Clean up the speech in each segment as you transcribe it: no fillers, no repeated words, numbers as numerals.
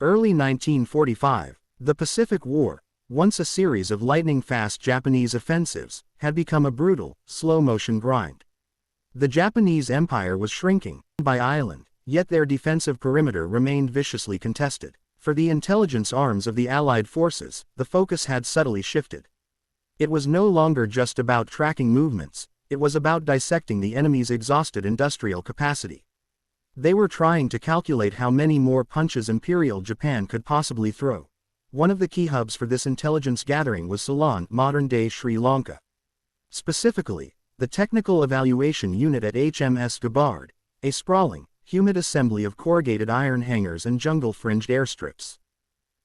Early 1945, the Pacific War, once a series of lightning-fast Japanese offensives, had become a brutal, slow-motion grind. The Japanese Empire was shrinking by island, yet their defensive perimeter remained viciously contested. For the intelligence arms of the Allied forces, the focus had subtly shifted. It was no longer just about tracking movements, it was about dissecting the enemy's exhausted industrial capacity. They were trying to calculate how many more punches Imperial Japan could possibly throw. One of the key hubs for this intelligence gathering was Ceylon, modern-day Sri Lanka. Specifically, the Technical Evaluation Unit at HMS Gabbard, a sprawling, humid assembly of corrugated iron hangars and jungle-fringed airstrips.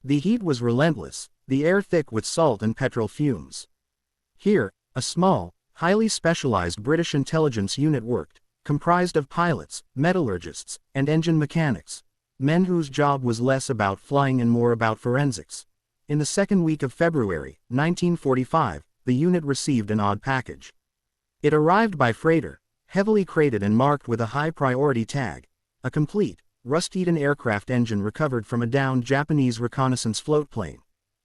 The heat was relentless, the air thick with salt and petrol fumes. Here, a small, highly specialized British intelligence unit worked, comprised of pilots, metallurgists, and engine mechanics, men whose job was less about flying and more about forensics. In the second week of February, 1945, the unit received an odd package. It arrived by freighter, heavily crated and marked with a high-priority tag, a complete, rust-eaten aircraft engine recovered from a downed Japanese reconnaissance floatplane.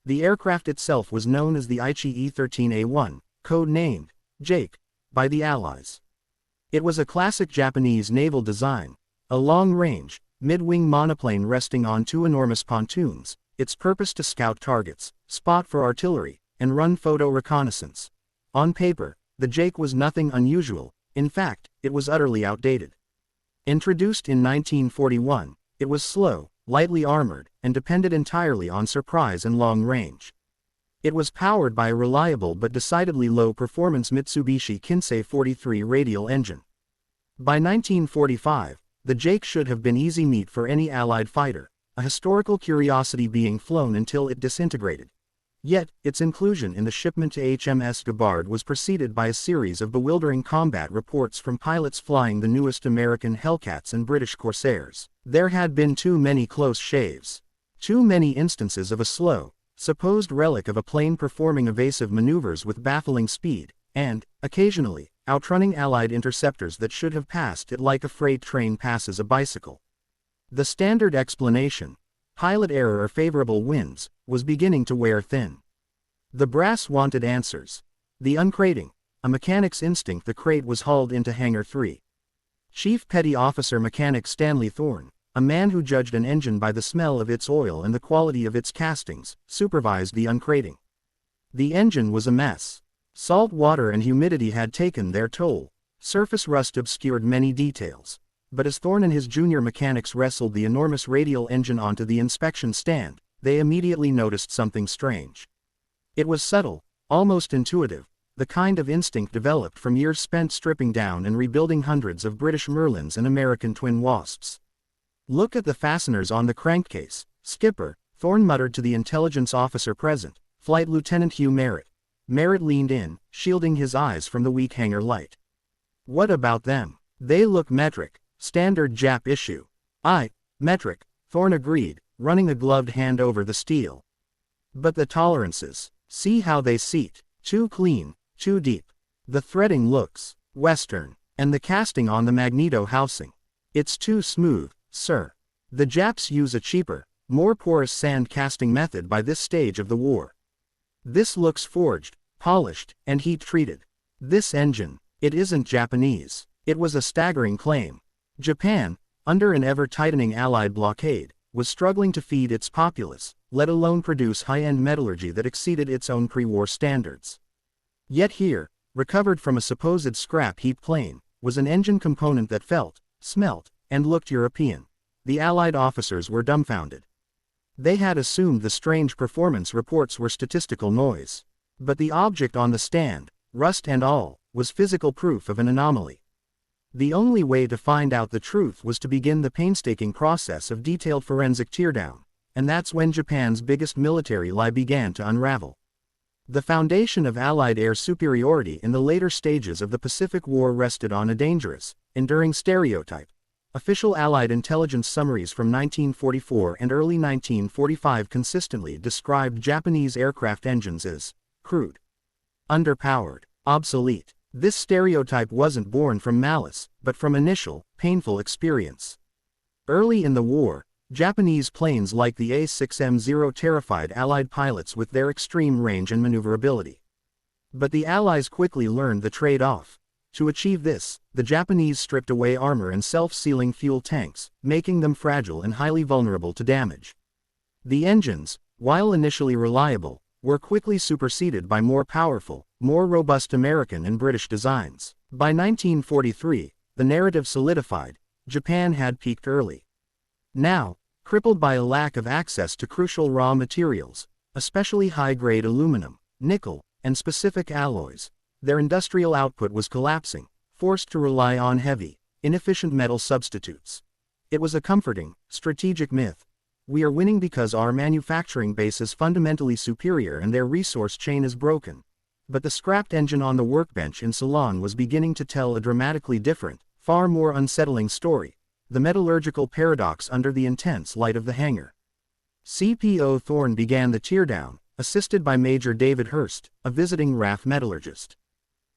The aircraft itself was known as the Aichi E-13A1, code-named Jake, by the Allies. It was a classic Japanese naval design, a long-range, mid-wing monoplane resting on two enormous pontoons, its purpose to scout targets, spot for artillery, and run photo reconnaissance. On paper, the Jake was nothing unusual, in fact, it was utterly outdated. Introduced in 1941, it was slow, lightly armored, and depended entirely on surprise and long range. It was powered by a reliable but decidedly low-performance Mitsubishi Kinsei 43 radial engine. By 1945, the Jake should have been easy meat for any Allied fighter, a historical curiosity being flown until it disintegrated. Yet, its inclusion in the shipment to HMS Gabbard was preceded by a series of bewildering combat reports from pilots flying the newest American Hellcats and British Corsairs. There had been too many close shaves. Too many instances of a slow, supposed relic of a plane performing evasive maneuvers with baffling speed, and, occasionally, outrunning Allied interceptors that should have passed it like a freight train passes a bicycle. The standard explanation, pilot error or favorable winds, was beginning to wear thin. The brass wanted answers. The uncrating, a mechanic's instinct. The crate was hauled into Hangar 3. Chief Petty Officer Mechanic Stanley Thorne, a man who judged an engine by the smell of its oil and the quality of its castings, supervised the uncrating. The engine was a mess. Salt water and humidity had taken their toll, surface rust obscured many details. But as Thorne and his junior mechanics wrestled the enormous radial engine onto the inspection stand, they immediately noticed something strange. It was subtle, almost intuitive, the kind of instinct developed from years spent stripping down and rebuilding hundreds of British Merlins and American Twin Wasps. "Look at the fasteners on the crankcase, Skipper," Thorne muttered to the intelligence officer present, Flight Lieutenant Hugh Merritt. Merritt leaned in, shielding his eyes from the weak hangar light. "What about them? They look metric, standard Jap issue." "Aye, metric," Thorne agreed, running a gloved hand over the steel. "But the tolerances, see how they seat, too clean, too deep. The threading looks Western, and the casting on the magneto housing. It's too smooth, sir. The Japs use a cheaper, more porous sand casting method by this stage of the war. This looks forged, polished, and heat-treated. This engine, it isn't Japanese." It was a staggering claim. Japan, under an ever-tightening Allied blockade, was struggling to feed its populace, let alone produce high-end metallurgy that exceeded its own pre-war standards. Yet here, recovered from a supposed scrap heap plane, was an engine component that felt, smelt, and looked European. The Allied officers were dumbfounded. They had assumed the strange performance reports were statistical noise. But the object on the stand, rust and all, was physical proof of an anomaly. The only way to find out the truth was to begin the painstaking process of detailed forensic teardown, and that's when Japan's biggest military lie began to unravel. The foundation of Allied air superiority in the later stages of the Pacific War rested on a dangerous, enduring stereotype. Official Allied intelligence summaries from 1944 and early 1945 consistently described Japanese aircraft engines as crude, underpowered, obsolete. This stereotype wasn't born from malice, but from initial, painful experience. Early in the war, Japanese planes like the A-6M0 terrified Allied pilots with their extreme range and maneuverability. But the Allies quickly learned the trade-off. To achieve this, the Japanese stripped away armor and self-sealing fuel tanks, making them fragile and highly vulnerable to damage. The engines, while initially reliable, were quickly superseded by more powerful, more robust American and British designs. By 1943, the narrative solidified: Japan had peaked early. Now, crippled by a lack of access to crucial raw materials, especially high-grade aluminum, nickel, and specific alloys, their industrial output was collapsing, forced to rely on heavy, inefficient metal substitutes. It was a comforting, strategic myth. We are winning because our manufacturing base is fundamentally superior and their resource chain is broken. But the scrapped engine on the workbench in Ceylon was beginning to tell a dramatically different, far more unsettling story: the metallurgical paradox under the intense light of the hangar. CPO Thorne began the teardown, assisted by Major David Hurst, a visiting RAF metallurgist.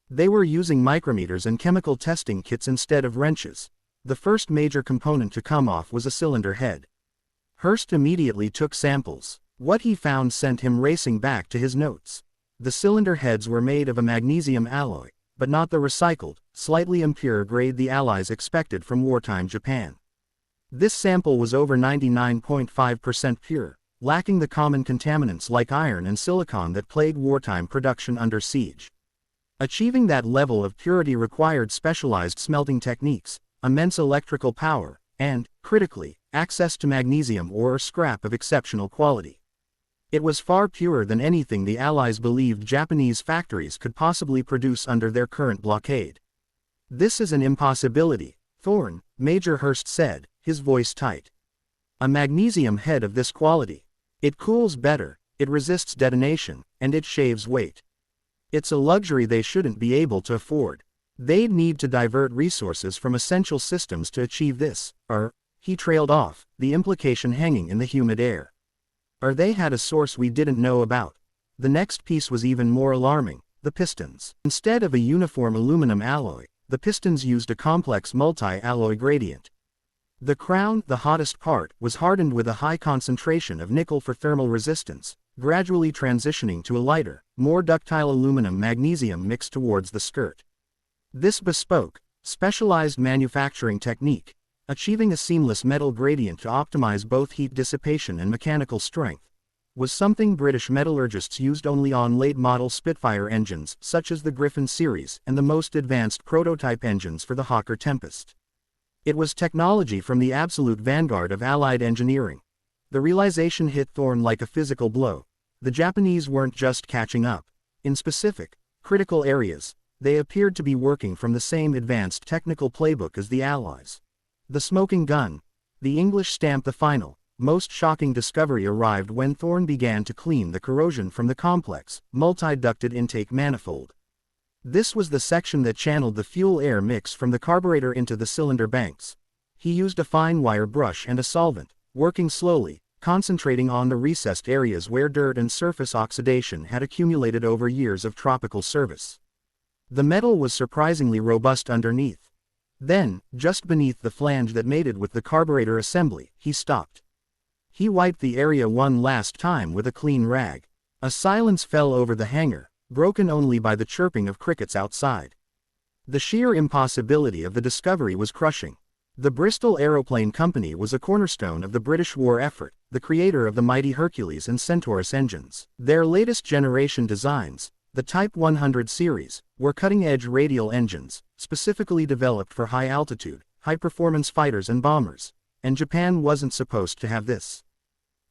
They were using micrometers and chemical testing kits instead of wrenches. The first major component to come off was a cylinder head. Hurst immediately took samples. What he found sent him racing back to his notes. The cylinder heads were made of a magnesium alloy, but not the recycled, slightly impure grade the Allies expected from wartime Japan. This sample was over 99.5% pure, lacking the common contaminants like iron and silicon that plague wartime production under siege. Achieving that level of purity required specialized smelting techniques, immense electrical power, and, critically, access to magnesium ore or scrap of exceptional quality. It was far purer than anything the Allies believed Japanese factories could possibly produce under their current blockade. "This is an impossibility," Thorne, Major Hurst said, his voice tight. "A magnesium head of this quality. It cools better, it resists detonation, and it shaves weight. It's a luxury they shouldn't be able to afford. They'd need to divert resources from essential systems to achieve this, or," he trailed off, the implication hanging in the humid air. "Or they had a source we didn't know about." The next piece was even more alarming: the pistons. Instead of a uniform aluminum alloy, the pistons used a complex multi-alloy gradient. The crown, the hottest part, was hardened with a high concentration of nickel for thermal resistance, gradually transitioning to a lighter, more ductile aluminum magnesium mixed towards the skirt. This bespoke, specialized manufacturing technique, achieving a seamless metal gradient to optimize both heat dissipation and mechanical strength, was something British metallurgists used only on late-model Spitfire engines such as the Griffon series and the most advanced prototype engines for the Hawker Tempest. It was technology from the absolute vanguard of Allied engineering. The realization hit Thorne like a physical blow. The Japanese weren't just catching up. In specific, critical areas, they appeared to be working from the same advanced technical playbook as the Allies. The smoking gun. The English stamped the final, most shocking discovery arrived when Thorne began to clean the corrosion from the complex, multi-ducted intake manifold. This was the section that channeled the fuel-air mix from the carburetor into the cylinder banks. He used a fine wire brush and a solvent, working slowly, concentrating on the recessed areas where dirt and surface oxidation had accumulated over years of tropical service. The metal was surprisingly robust underneath. Then, just beneath the flange that mated with the carburetor assembly, he stopped. He wiped the area one last time with a clean rag. A silence fell over the hangar, broken only by the chirping of crickets outside. The sheer impossibility of the discovery was crushing. The Bristol Aeroplane Company was a cornerstone of the British war effort, the creator of the mighty Hercules and Centaurus engines. Their latest generation designs, the Type 100 series, were cutting-edge radial engines, specifically developed for high-altitude, high-performance fighters and bombers, and Japan wasn't supposed to have this.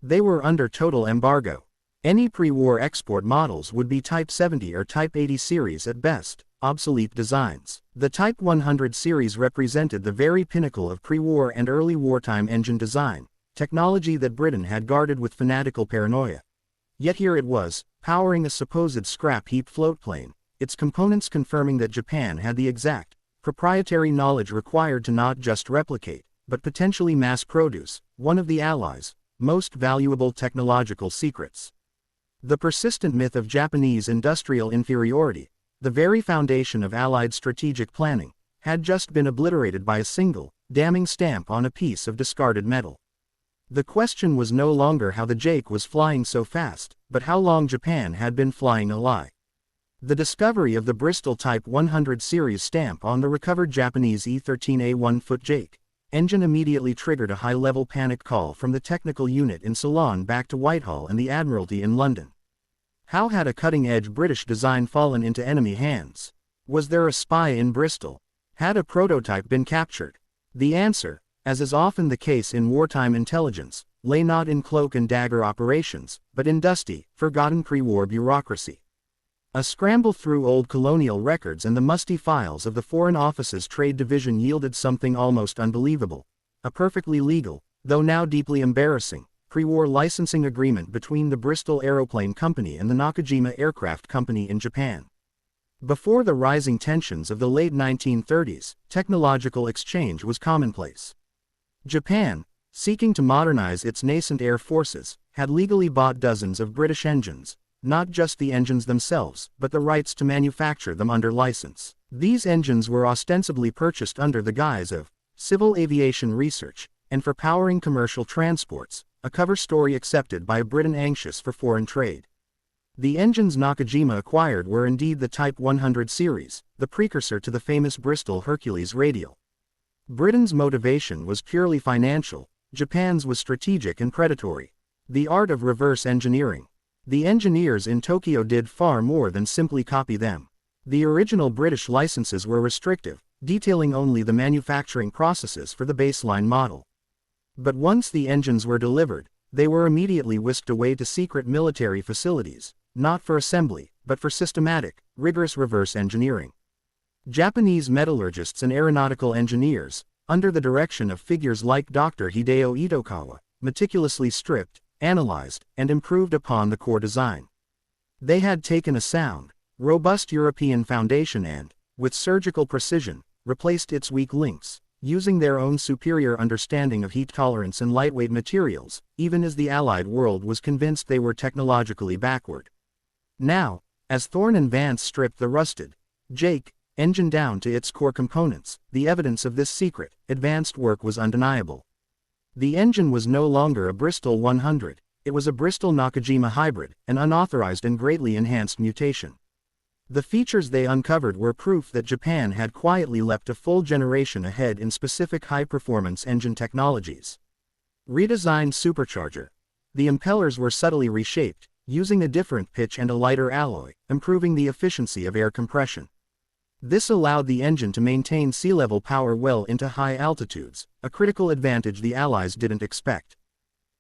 They were under total embargo. Any pre-war export models would be Type 70 or Type 80 series at best, obsolete designs. The Type 100 series represented the very pinnacle of pre-war and early wartime engine design, technology that Britain had guarded with fanatical paranoia. Yet here it was, powering a supposed scrap heap floatplane, its components confirming that Japan had the exact, proprietary knowledge required to not just replicate, but potentially mass-produce, one of the Allies' most valuable technological secrets. The persistent myth of Japanese industrial inferiority, the very foundation of Allied strategic planning, had just been obliterated by a single, damning stamp on a piece of discarded metal. The question was no longer how the Jake was flying so fast, but how long Japan had been flying a lie. The discovery of the Bristol Type 100 series stamp on the recovered Japanese E-13A 1-foot Jake engine immediately triggered a high-level panic call from the technical unit in Ceylon back to Whitehall and the Admiralty in London. How had a cutting-edge British design fallen into enemy hands? Was there a spy in Bristol? Had a prototype been captured? The answer, as is often the case in wartime intelligence, lay not in cloak and dagger operations, but in dusty, forgotten pre-war bureaucracy. A scramble through old colonial records and the musty files of the Foreign Office's Trade Division yielded something almost unbelievable: a perfectly legal, though now deeply embarrassing, pre-war licensing agreement between the Bristol Aeroplane Company and the Nakajima Aircraft Company in Japan. Before the rising tensions of the late 1930s, technological exchange was commonplace. Japan, seeking to modernize its nascent air forces, had legally bought dozens of British engines, not just the engines themselves, but the rights to manufacture them under license. These engines were ostensibly purchased under the guise of civil aviation research, and for powering commercial transports, a cover story accepted by a Britain anxious for foreign trade. The engines Nakajima acquired were indeed the Type 100 series, the precursor to the famous Bristol Hercules Radial. Britain's motivation was purely financial, Japan's was strategic and predatory. The art of reverse engineering. The engineers in Tokyo did far more than simply copy them. The original British licenses were restrictive, detailing only the manufacturing processes for the baseline model. But once the engines were delivered, they were immediately whisked away to secret military facilities, not for assembly, but for systematic, rigorous reverse engineering. Japanese metallurgists and aeronautical engineers, under the direction of figures like Dr. Hideo Itokawa, meticulously stripped, analyzed, and improved upon the core design. They had taken a sound, robust European foundation and, with surgical precision, replaced its weak links, using their own superior understanding of heat tolerance and lightweight materials, even as the Allied world was convinced they were technologically backward. Now, as Thorne and Vance stripped the rusted Jake engine down to its core components, the evidence of this secret, advanced work was undeniable. The engine was no longer a Bristol 100, it was a Bristol Nakajima hybrid, an unauthorized and greatly enhanced mutation. The features they uncovered were proof that Japan had quietly leapt a full generation ahead in specific high-performance engine technologies. Redesigned supercharger. The impellers were subtly reshaped, using a different pitch and a lighter alloy, improving the efficiency of air compression. This allowed the engine to maintain sea-level power well into high altitudes, a critical advantage the Allies didn't expect.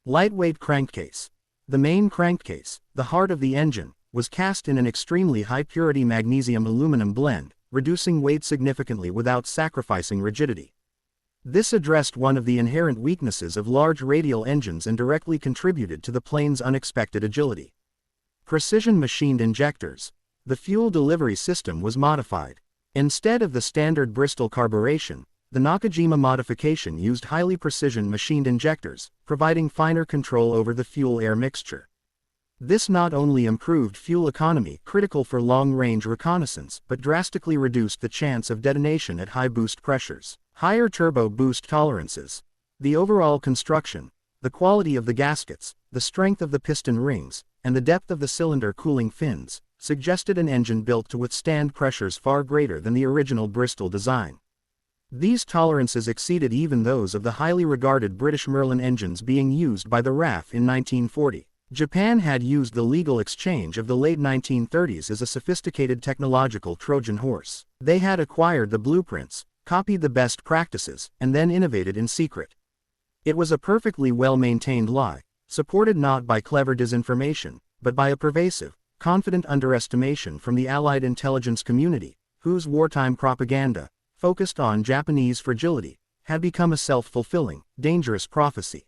Lightweight crankcase. The main crankcase, the heart of the engine, was cast in an extremely high-purity magnesium-aluminum blend, reducing weight significantly without sacrificing rigidity. This addressed one of the inherent weaknesses of large radial engines and directly contributed to the plane's unexpected agility. Precision machined injectors. The fuel delivery system was modified. Instead of the standard Bristol carburation, the Nakajima modification used highly precision machined injectors, providing finer control over the fuel-air mixture. This not only improved fuel economy critical for long-range reconnaissance but drastically reduced the chance of detonation at high boost pressures. Higher turbo boost tolerances. The overall construction, the quality of the gaskets, the strength of the piston rings, and the depth of the cylinder cooling fins, suggested an engine built to withstand pressures far greater than the original Bristol design. These tolerances exceeded even those of the highly regarded British Merlin engines being used by the RAF in 1940. Japan had used the legal exchange of the late 1930s as a sophisticated technological Trojan horse. They had acquired the blueprints, copied the best practices, and then innovated in secret. It was a perfectly well-maintained lie, supported not by clever disinformation, but by a pervasive, confident underestimation from the Allied intelligence community, whose wartime propaganda, focused on Japanese fragility, had become a self-fulfilling, dangerous prophecy.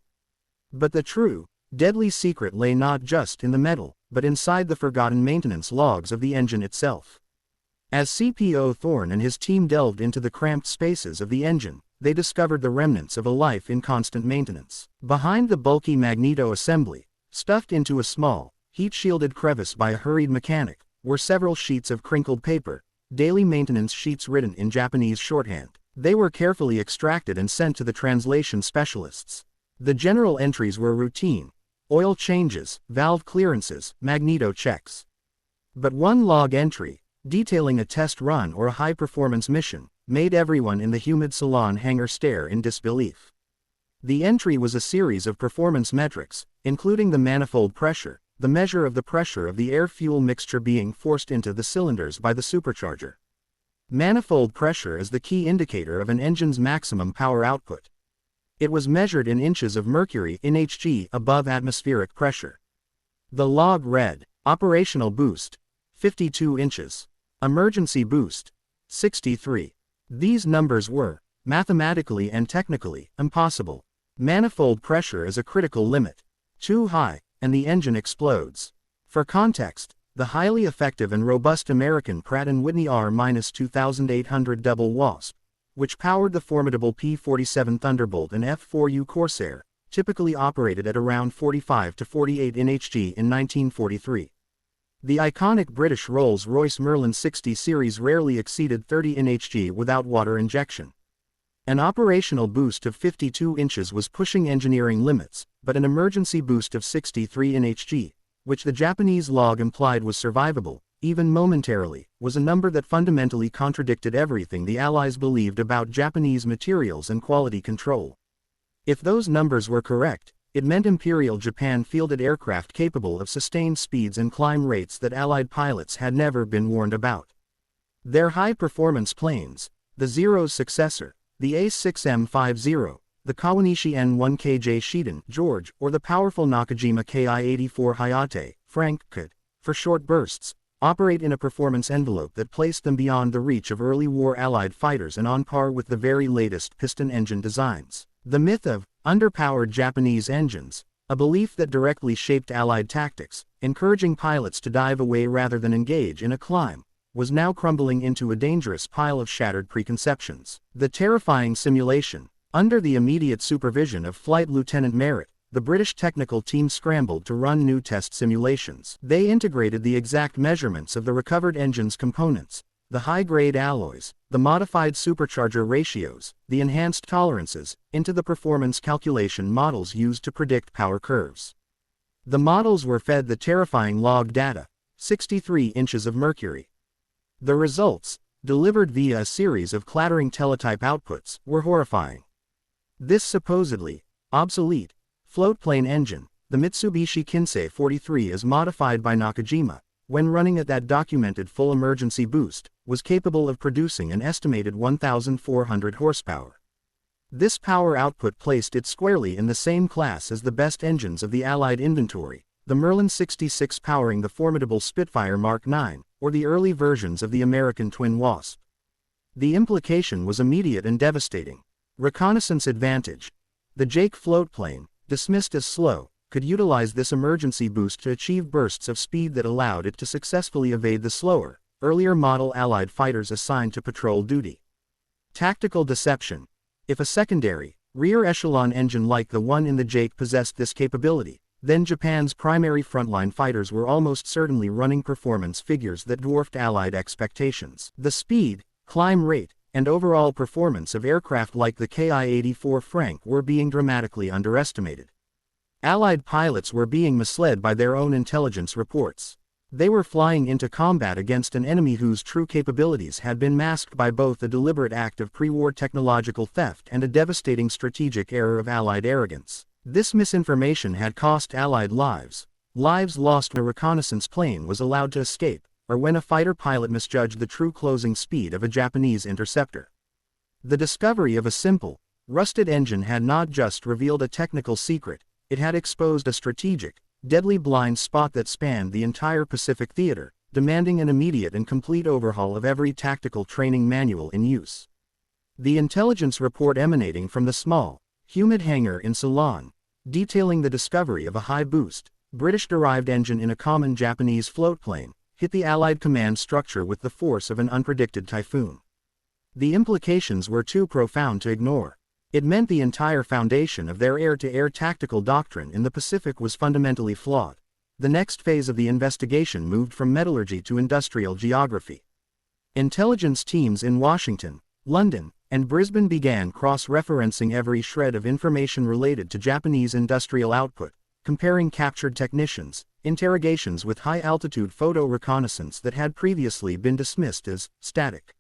But the true, deadly secret lay not just in the metal, but inside the forgotten maintenance logs of the engine itself. As CPO Thorne and his team delved into the cramped spaces of the engine, they discovered the remnants of a life in constant maintenance. Behind the bulky magneto assembly, stuffed into a small, heat-shielded crevice by a hurried mechanic, were several sheets of crinkled paper, daily maintenance sheets written in Japanese shorthand. They were carefully extracted and sent to the translation specialists. The general entries were routine: oil changes, valve clearances, magneto checks. But one log entry, detailing a test run or a high-performance mission, made everyone in the humid salon hangar stare in disbelief. The entry was a series of performance metrics, including the manifold pressure, the measure of the pressure of the air-fuel mixture being forced into the cylinders by the supercharger. Manifold pressure is the key indicator of an engine's maximum power output. It was measured in inches of mercury (inHg) above atmospheric pressure. The log read: operational boost, 52 inches. Emergency boost, 63. These numbers were, mathematically and technically, impossible. Manifold pressure is a critical limit. Too high, and the engine explodes. For context, the highly effective and robust American Pratt & Whitney R-2800 Double Wasp, which powered the formidable P-47 Thunderbolt and F-4U Corsair, typically operated at around 45 to 48 nhg in 1943. The iconic British Rolls-Royce Merlin 60 series rarely exceeded 30 nhg without water injection. An operational boost of 52 inches was pushing engineering limits, but an emergency boost of 63 nhg, which the Japanese log implied was survivable, even momentarily, was a number that fundamentally contradicted everything the Allies believed about Japanese materials and quality control. If those numbers were correct, it meant Imperial Japan fielded aircraft capable of sustained speeds and climb rates that Allied pilots had never been warned about. Their high-performance planes, the Zero's successor, the A6M50, the Kawanishi N1KJ Shiden George, or the powerful Nakajima Ki-84 Hayate Frank could, for short bursts, operate in a performance envelope that placed them beyond the reach of early war Allied fighters and on par with the very latest piston engine designs. The myth of underpowered Japanese engines, a belief that directly shaped Allied tactics, encouraging pilots to dive away rather than engage in a climb, was now crumbling into a dangerous pile of shattered preconceptions. The terrifying simulation. Under the immediate supervision of Flight Lieutenant Merritt, the British technical team scrambled to run new test simulations. They integrated the exact measurements of the recovered engine's components, the high-grade alloys, the modified supercharger ratios, the enhanced tolerances, into the performance calculation models used to predict power curves. The models were fed the terrifying log data, 63 inches of mercury. The results, delivered via a series of clattering teletype outputs, were horrifying. This supposedly obsolete floatplane engine, the Mitsubishi Kinsei 43 as modified by Nakajima, when running at that documented full emergency boost, was capable of producing an estimated 1,400 horsepower. This power output placed it squarely in the same class as the best engines of the Allied inventory, the Merlin 66 powering the formidable Spitfire Mark IX, or the early versions of the American Twin Wasp. The implication was immediate and devastating. Reconnaissance advantage. The Jake floatplane, dismissed as slow, could utilize this emergency boost to achieve bursts of speed that allowed it to successfully evade the slower, earlier model Allied fighters assigned to patrol duty. Tactical deception. If a secondary, rear echelon engine like the one in the Jake possessed this capability, then Japan's primary frontline fighters were almost certainly running performance figures that dwarfed Allied expectations. The speed, climb rate, and overall performance of aircraft like the Ki-84 Frank were being dramatically underestimated. Allied pilots were being misled by their own intelligence reports. They were flying into combat against an enemy whose true capabilities had been masked by both a deliberate act of pre-war technological theft and a devastating strategic error of Allied arrogance. This misinformation had cost Allied lives lost when a reconnaissance plane was allowed to escape, or when a fighter pilot misjudged the true closing speed of a Japanese interceptor. The discovery of a simple, rusted engine had not just revealed a technical secret, it had exposed a strategic, deadly blind spot that spanned the entire Pacific theater, demanding an immediate and complete overhaul of every tactical training manual in use. The intelligence report emanating from the small, humid hangar in Ceylon, detailing the discovery of a high-boost, British-derived engine in a common Japanese floatplane, hit the Allied command structure with the force of an unpredicted typhoon. The implications were too profound to ignore. It meant the entire foundation of their air-to-air tactical doctrine in the Pacific was fundamentally flawed. The next phase of the investigation moved from metallurgy to industrial geography. Intelligence teams in Washington, London, and Brisbane began cross-referencing every shred of information related to Japanese industrial output, comparing captured technicians, interrogations with high-altitude photo reconnaissance that had previously been dismissed as static.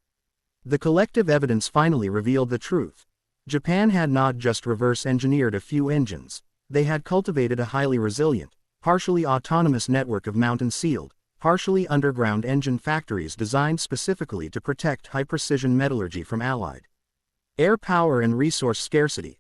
The collective evidence finally revealed the truth. Japan had not just reverse-engineered a few engines, they had cultivated a highly resilient, partially autonomous network of mountain-sealed, partially underground engine factories designed specifically to protect high-precision metallurgy from Allied air power and resource scarcity.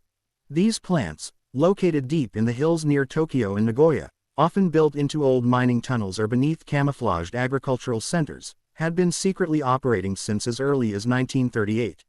These plants, located deep in the hills near Tokyo and Nagoya, often built into old mining tunnels or beneath camouflaged agricultural centers, had been secretly operating since as early as 1938.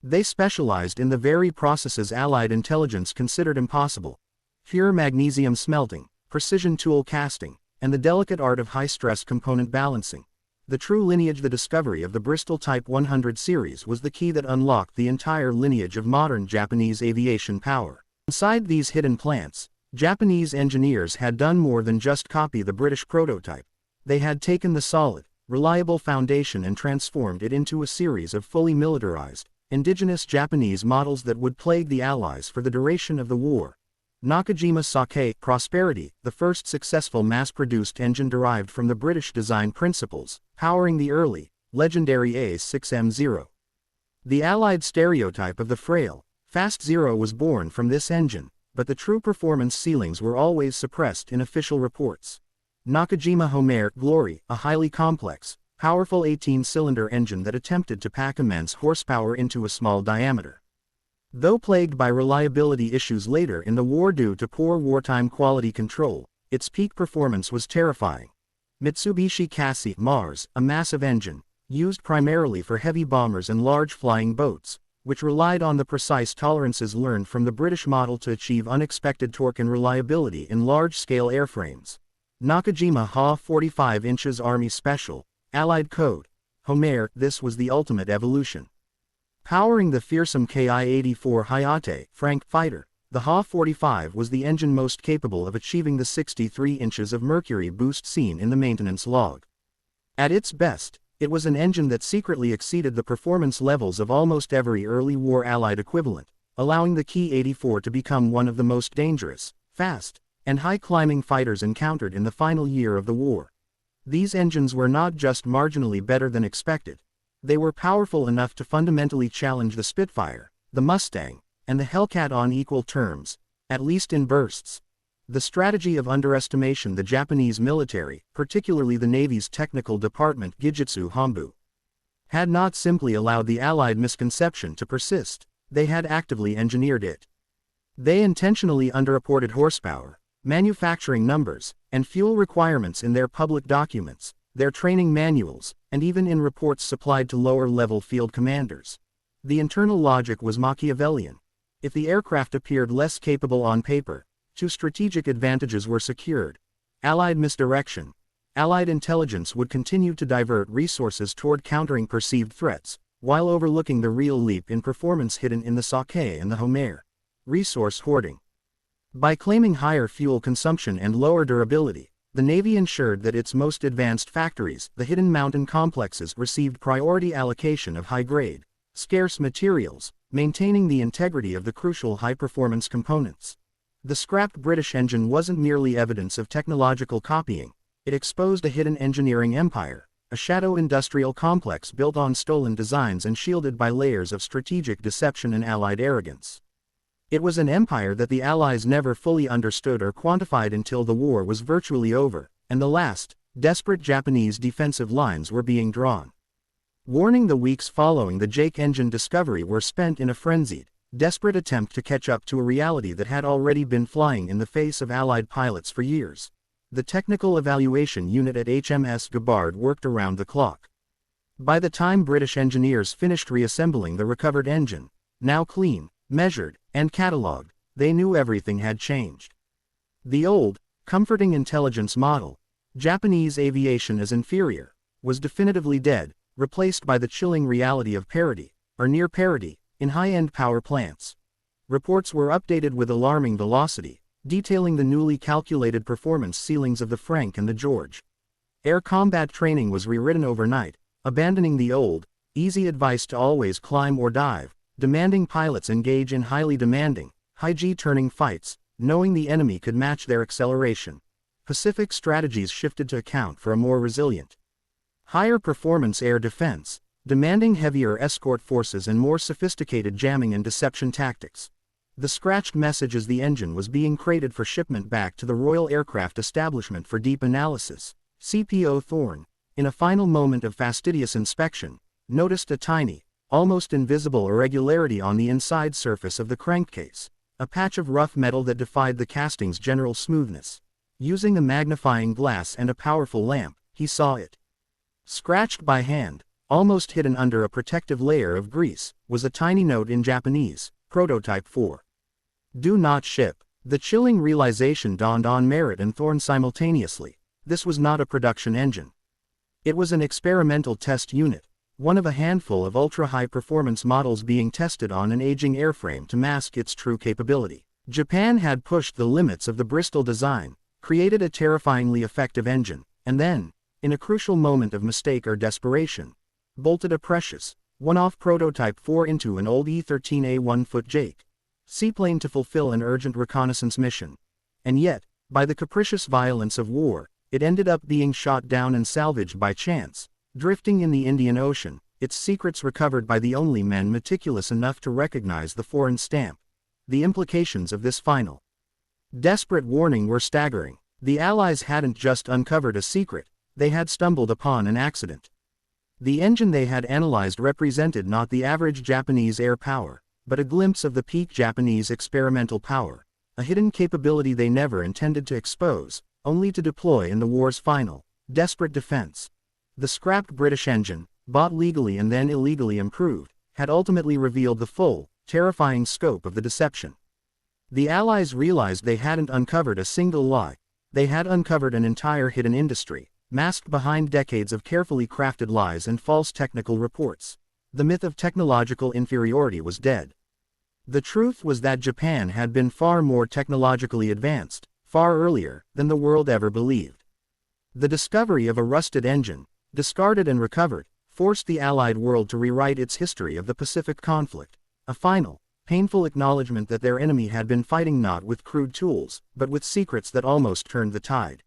They specialized in the very processes Allied intelligence considered impossible: pure magnesium smelting, precision tool casting, and the delicate art of high-stress component balancing. The true lineage. The discovery of the Bristol Type 100 series was the key that unlocked the entire lineage of modern Japanese aviation power. Inside these hidden plants, Japanese engineers had done more than just copy the British prototype. They had taken the solid, reliable foundation and transformed it into a series of fully militarized, indigenous Japanese models that would plague the Allies for the duration of the war. Nakajima Sake Prosperity, the first successful mass-produced engine derived from the British design principles, powering the early, legendary A6M0. The Allied stereotype of the frail, fast Zero was born from this engine, but the true performance ceilings were always suppressed in official reports. Nakajima Homare Glory, a highly complex, powerful 18-cylinder engine that attempted to pack immense horsepower into a small diameter. Though plagued by reliability issues later in the war due to poor wartime quality control, its peak performance was terrifying. Mitsubishi Cassi Mars, a massive engine, used primarily for heavy bombers and large flying boats, which relied on the precise tolerances learned from the British model to achieve unexpected torque and reliability in large-scale airframes. Nakajima Ha 45 inches Army Special, Allied Code, Homare. This was the ultimate evolution. Powering the fearsome Ki-84 Hayate Frank fighter, the Ha 45 was the engine most capable of achieving the 63 inches of mercury boost seen in the maintenance log. At its best, it was an engine that secretly exceeded the performance levels of almost every early war Allied equivalent, allowing the Ki-84 to become one of the most dangerous, fast, and high-climbing fighters encountered in the final year of the war. These engines were not just marginally better than expected. They were powerful enough to fundamentally challenge the Spitfire, the Mustang, and the Hellcat on equal terms, at least in bursts. The strategy of underestimation. The Japanese military, particularly the Navy's technical department Gijutsu Hombu, had not simply allowed the Allied misconception to persist, they had actively engineered it. They intentionally underreported horsepower, manufacturing numbers, and fuel requirements in their public documents, their training manuals, and even in reports supplied to lower-level field commanders. The internal logic was Machiavellian. If the aircraft appeared less capable on paper, two strategic advantages were secured: Allied misdirection. Allied intelligence would continue to divert resources toward countering perceived threats, while overlooking the real leap in performance hidden in the Sake and the Homare. Resource hoarding. By claiming higher fuel consumption and lower durability, the Navy ensured that its most advanced factories, the hidden mountain complexes, received priority allocation of high-grade, scarce materials, maintaining the integrity of the crucial high-performance components. The scrapped British engine wasn't merely evidence of technological copying, it exposed a hidden engineering empire, a shadow industrial complex built on stolen designs and shielded by layers of strategic deception and Allied arrogance. It was an empire that the Allies never fully understood or quantified until the war was virtually over, and the last, desperate Japanese defensive lines were being drawn. The weeks following the Jake engine discovery were spent in a frenzied, desperate attempt to catch up to a reality that had already been flying in the face of Allied pilots for years. The Technical Evaluation Unit at HMS Gabbard worked around the clock. By the time British engineers finished reassembling the recovered engine, now clean, measured, and catalogued, they knew everything had changed. The old, comforting intelligence model, Japanese aviation as inferior, was definitively dead, replaced by the chilling reality of parity, or near parity, in high-end power plants. Reports were updated with alarming velocity, detailing the newly calculated performance ceilings of the Frank and the George. Air combat training was rewritten overnight, abandoning the old, easy advice to always climb or dive, demanding pilots engage in highly demanding, high-G turning fights, knowing the enemy could match their acceleration. Pacific strategies shifted to account for a more resilient, higher performance air defense, demanding heavier escort forces and more sophisticated jamming and deception tactics. The scratched message as the engine was being crated for shipment back to the Royal Aircraft Establishment for deep analysis. CPO Thorne, in a final moment of fastidious inspection, noticed a tiny, almost invisible irregularity on the inside surface of the crankcase, a patch of rough metal that defied the casting's general smoothness. Using a magnifying glass and a powerful lamp, he saw it. Scratched by hand, almost hidden under a protective layer of grease, was a tiny note in Japanese, Prototype 4. Do not ship. The chilling realization dawned on Merritt and Thorne simultaneously. This was not a production engine. It was an experimental test unit, one of a handful of ultra-high performance models being tested on an aging airframe to mask its true capability. Japan had pushed the limits of the Bristol design, created a terrifyingly effective engine, and then, in a crucial moment of mistake or desperation, bolted a precious, one-off Prototype 4 into an old E-13A 1-foot Jake seaplane to fulfill an urgent reconnaissance mission. And yet, by the capricious violence of war, it ended up being shot down and salvaged by chance, drifting in the Indian Ocean, its secrets recovered by the only men meticulous enough to recognize the foreign stamp. The implications of this final, desperate warning were staggering. The Allies hadn't just uncovered a secret, they had stumbled upon an accident. The engine they had analyzed represented not the average Japanese air power, but a glimpse of the peak Japanese experimental power, a hidden capability they never intended to expose, only to deploy in the war's final, desperate defense. The scrapped British engine, bought legally and then illegally improved, had ultimately revealed the full, terrifying scope of the deception. The Allies realized they hadn't uncovered a single lie, they had uncovered an entire hidden industry, masked behind decades of carefully crafted lies and false technical reports. The myth of technological inferiority was dead. The truth was that Japan had been far more technologically advanced, far earlier, than the world ever believed. The discovery of a rusted engine, discarded and recovered, forced the Allied world to rewrite its history of the Pacific conflict, a final, painful acknowledgement that their enemy had been fighting not with crude tools, but with secrets that almost turned the tide.